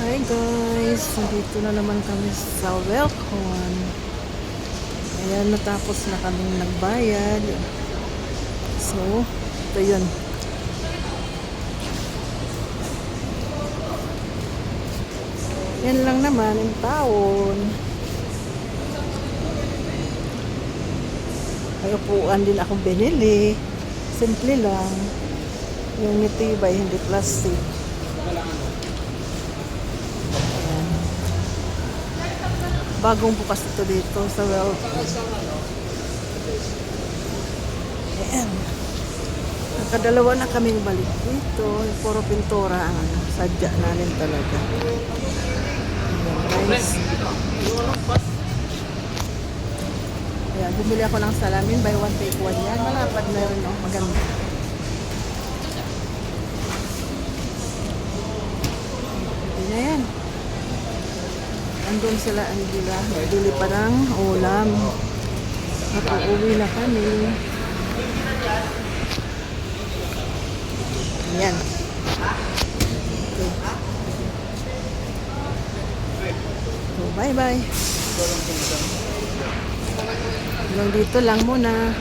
Hi guys, nandito na naman kami sa Welcome. Ayan, natapos na kaming nagbayad. So, ito yun. Yan lang naman ang taon. May upuan din akong binili. Simple lang. Yung mitibay, hindi plastic. Bagong bukas ito dito sa Welcome. Ayan. Nakadalawa na kaming balik dito. Puro pintura ang sadya namin talaga. Ayan guys. Ayan, bumili ako ng salamin. Buy one take one yan. Malapad na yun. Oh. Maganda. Hindi na yan. Andun sila ang gila. Bili pa ng ulam. At uuwi na kami. Ayan. Okay. So, bye-bye. Hanggang dito lang muna.